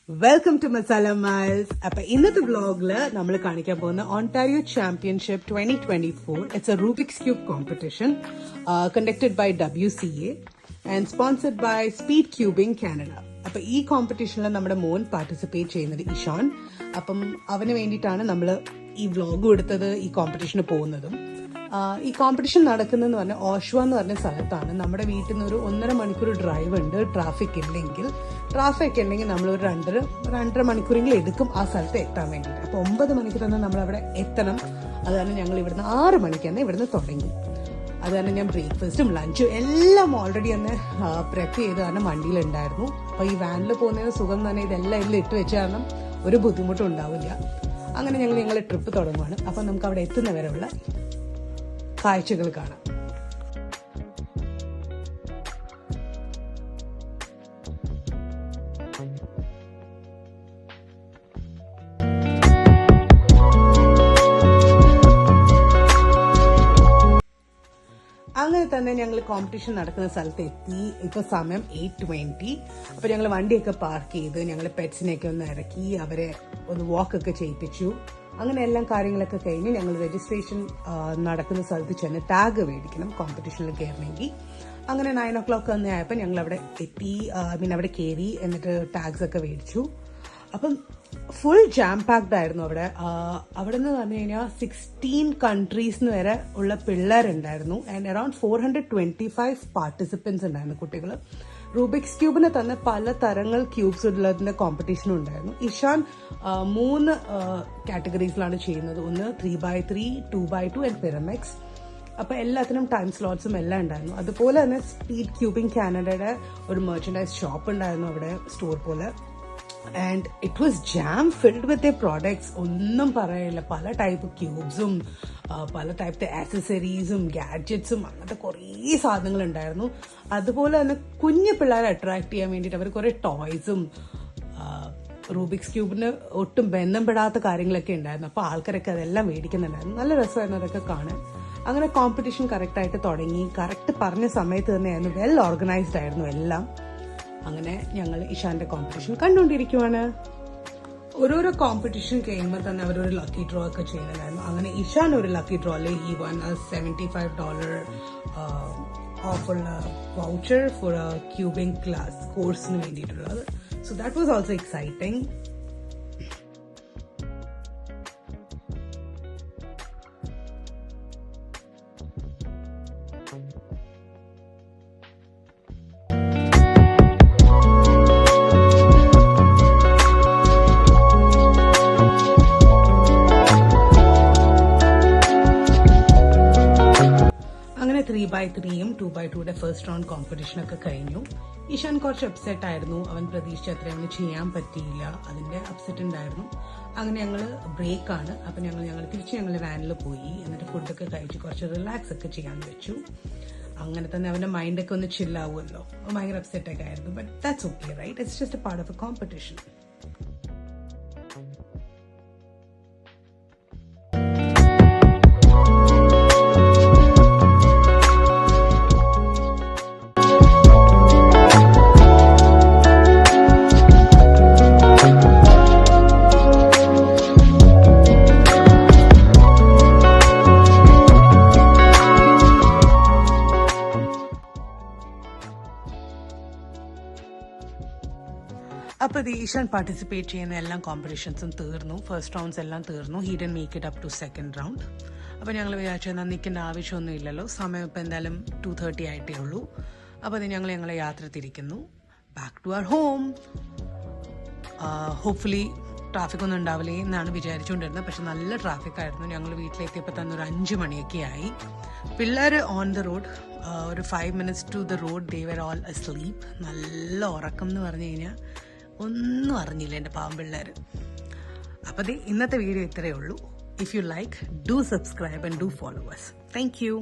Welcome to masala miles. അപ്പൊ ഇന്നത്തെ വ്ലോഗില് നമ്മൾ കാണിക്കാൻ പോകുന്ന Ontario championship 2024. It's a Rubik's cube competition conducted by WCA and sponsored by speed cubing Canada. അപ്പൊ ഈ കോമ്പറ്റീഷനിൽ നമ്മുടെ മോൻ പാർട്ടിസിപ്പേറ്റ് ചെയ്യുന്നത് ഇഷാൻ. അപ്പം അവന് വേണ്ടിയിട്ടാണ് നമ്മൾ ഈ വ്ലോഗും എടുത്തത്, ഈ കോമ്പറ്റീഷന് പോകുന്നതും. ഈ കോമ്പറ്റീഷൻ നടക്കുന്നതെന്ന് പറഞ്ഞാൽ ഓഷ്വ എന്ന് പറഞ്ഞ സ്ഥലത്താണ്. നമ്മുടെ വീട്ടിൽ നിന്ന് ഒരു 1.5 മണിക്കൂർ ഡ്രൈവ് ഉണ്ട്. ട്രാഫിക് ഉണ്ടെങ്കിൽ നമ്മൾ ഒരു 2.5 മണിക്കൂറെങ്കിലും എടുക്കും ആ സ്ഥലത്ത് എത്താൻ വേണ്ടിയിട്ട്. അപ്പോൾ 9 മണിക്ക് തന്നെ നമ്മൾ അവിടെ എത്തണം. അത് കാരണം ഞങ്ങൾ ഇവിടുന്ന് 6 മണിക്ക് തന്നെ ഇവിടുന്ന് തുടങ്ങി. അത് കാരണം ഞാൻ ബ്രേക്ക്ഫാസ്റ്റും ലഞ്ചും എല്ലാം ഓൾറെഡി തന്നെ പ്രെപ്പ് ചെയ്ത് കാരണം വണ്ടിയിലുണ്ടായിരുന്നു. അപ്പോൾ ഈ വാനിൽ പോകുന്നതിന് സുഖം തന്നെ ഇതെല്ലാം ഇട്ട് വെച്ച കാരണം ഒരു ബുദ്ധിമുട്ടും ഉണ്ടാവില്ല. അങ്ങനെ ഞങ്ങൾ ട്രിപ്പ് തുടങ്ങുവാണ്. അപ്പം നമുക്ക് അവിടെ എത്തുന്നവരെയുള്ള കാഴ്ചകൾ കാണാം. അങ്ങനെ തന്നെ ഞങ്ങൾ കോമ്പറ്റീഷൻ നടക്കുന്ന സ്ഥലത്ത് എത്തി. ഇപ്പൊ സമയം 8:20. അപ്പൊ ഞങ്ങൾ വണ്ടിയൊക്കെ പാർക്ക് ചെയ്ത് ഞങ്ങൾ പെറ്റ്സിനെയൊക്കെ ഒന്ന് ഇറക്കി അവരെ ഒന്ന് വാക്കൊക്കെ ചെയ്യിപ്പിച്ചു. അങ്ങനെ എല്ലാം കാര്യങ്ങളൊക്കെ കഴിഞ്ഞ് ഞങ്ങൾ രജിസ്ട്രേഷൻ നടക്കുന്ന സ്ഥലത്ത് ചെന്ന് ടാഗ് മേടിക്കണം കോമ്പറ്റീഷനിൽ കയറണമെങ്കിൽ. അങ്ങനെ 9 o'clock തന്നെ ആയപ്പോൾ ഞങ്ങൾ അവിടെ എത്തി. അവിടെ കയറി എന്നിട്ട് ടാഗ്സ് ഒക്കെ മേടിച്ചു. അപ്പം ഫുൾ ജാം പാക്ഡ് ആയിരുന്നു അവിടെ എന്ന് പറഞ്ഞു കഴിഞ്ഞാൽ 16 കൺട്രീസിന് വരെ ഉള്ള പിള്ളേരുണ്ടായിരുന്നു. ആൻഡ് അറൌണ്ട് 425 പാർട്ടിസിപ്പൻസ് ഉണ്ടായിരുന്നു, കുട്ടികൾ. റൂബിക്സ് ക്യൂബിന് തന്നെ പല തരങ്ങൾ ക്യൂബ്സ് ഉള്ളതിന്റെ കോമ്പറ്റീഷനും ഉണ്ടായിരുന്നു. ഇഷാൻ 3 കാറ്റഗറീസിലാണ് ചെയ്യുന്നത്. ഒന്ന് 3x3, 2x2 ആൻഡ് പിരമിഡ്സ്. അപ്പൊ എല്ലാത്തിനും ടൈം സ്ലോട്ട്സും എല്ലാം ഉണ്ടായിരുന്നു. അതുപോലെ തന്നെ സ്പീഡ് ക്യൂബിംഗ് കാനഡയുടെ ഒരു മെർച്ചൻഡൈസ് ഷോപ്പ് ഉണ്ടായിരുന്നു അവിടെ, സ്റ്റോർ പോലെ. And it was jam filled with the products. ഒന്നും പറയില്ല, പല ടൈപ്പ് ക്യൂബ്സും പല ടൈപ്പ് ആക്സസറീസും ഗാഡ്ജറ്റ്സും അങ്ങനത്തെ കുറേ സാധനങ്ങൾ ഉണ്ടായിരുന്നു. അതുപോലെ തന്നെ കുഞ്ഞു പിള്ളേരെ അട്രാക്ട് ചെയ്യാൻ വേണ്ടിയിട്ട് അവർ കുറേ ടോയ്സും റൂബിക്സ് ക്യൂബിന് ഒട്ടും ബന്ധപ്പെടാത്ത കാര്യങ്ങളൊക്കെ ഉണ്ടായിരുന്നു. അപ്പോൾ ആൾക്കാരൊക്കെ അതെല്ലാം മേടിക്കുന്നുണ്ടായിരുന്നു. നല്ല രസമായിരുന്നു അതൊക്കെ കാണാൻ. അങ്ങനെ കോമ്പറ്റീഷൻ കറക്റ്റായിട്ട് തുടങ്ങി. കറക്റ്റ് പറഞ്ഞ സമയത്ത് തന്നെയായിരുന്നു. വെൽ ഓർഗനൈസ്ഡ് ആയിരുന്നു എല്ലാം. അങ്ങനെ ഞങ്ങൾ ഇഷാന്റെ കോമ്പറ്റീഷൻ കണ്ടുകൊണ്ടിരിക്കുവാണ്. ഓരോരോ കോമ്പറ്റീഷൻ കഴിയുമ്പോൾ തന്നെ അവരൊരു ലക്കി ഡ്രോ ഒക്കെ ചെയ്യുന്നുണ്ടായിരുന്നു. അങ്ങനെ ഇഷാൻ ഒരു ലക്കി ഡ്രോയില് ഈ $75 ഓഫുള്ള വൗച്ചർ ഫോർ ക്യൂബിംഗ് ക്ലാസ് കോഴ്സിന് വേണ്ടിയിട്ടുള്ളത്. So that was also exciting. അങ്ങനെ 3x3യും 2x2യുടെ ഫസ്റ്റ് റൗണ്ട് കോമ്പറ്റീഷൻ ഒക്കെ കഴിഞ്ഞു. ഇഷാൻ കുറച്ച് അപ്സെറ്റ് ആയിരുന്നു. അവൻ പ്രതീക്ഷിച്ച അത്രയും അവന് ചെയ്യാൻ പറ്റിയില്ല. അതിന്റെ അപ്സെറ്റ് ഉണ്ടായിരുന്നു. അങ്ങനെ ഞങ്ങൾ ബ്രേക്കാണ്. അപ്പൊ ഞങ്ങൾ തിരിച്ച് വാനിൽ പോയി. എന്നിട്ട് ഫുഡൊക്കെ കഴിച്ച് കുറച്ച് റിലാക്സ് ഒക്കെ ചെയ്യാൻ വെച്ചു. അങ്ങനെ തന്നെ അവന്റെ മൈൻഡൊക്കെ ഒന്ന് ചില്ലാവുമല്ലോ. ഭയങ്കര അപ്സെറ്റ് ഒക്കെ ആയിരുന്നു. But that's okay, right? It's just a part of a competition. അപ്പൊ ഈശാൻ പാർട്ടിസിപ്പേറ്റ് ചെയ്യുന്ന എല്ലാ കോമ്പറ്റീഷൻസും തീർന്നു. ഫസ്റ്റ് റൗണ്ട്സ് എല്ലാം തീർന്നു. He didn't make it up to second round. അപ്പൊ ഞങ്ങൾ വിചാരിച്ചു നിൽക്കേണ്ട ആവശ്യമൊന്നും ഇല്ലല്ലോ, സമയം ഇപ്പം എന്തായാലും 2:30 ആയിട്ടേ ഉള്ളൂ. അപ്പൊ അത് ഞങ്ങളെ യാത്ര തിരിക്കുന്നു back to our home. Hopefully traffic ഒന്നും ഉണ്ടാവില്ലേ എന്നാണ് വിചാരിച്ചുകൊണ്ടിരുന്നത്. പക്ഷെ നല്ല ട്രാഫിക് ആയിരുന്നു. ഞങ്ങൾ വീട്ടിലെത്തിയപ്പോൾ തന്നെ ഒരു 5 മണിയൊക്കെ ആയി. പിള്ളേർ ഓൺ ദ റോഡ്, ഒരു 5 minutes to the road they were all asleep. നല്ല ഉറക്കം എന്ന് പറഞ്ഞു കഴിഞ്ഞാൽ ഒന്നും അറിഞ്ഞില്ല എൻ്റെ പാവം പിള്ളേർ. അപ്പോൾ ഇന്നത്തെ വീഡിയോ ഇത്രയേ ഉള്ളൂ. If you like, do subscribe and do follow us. Thank you.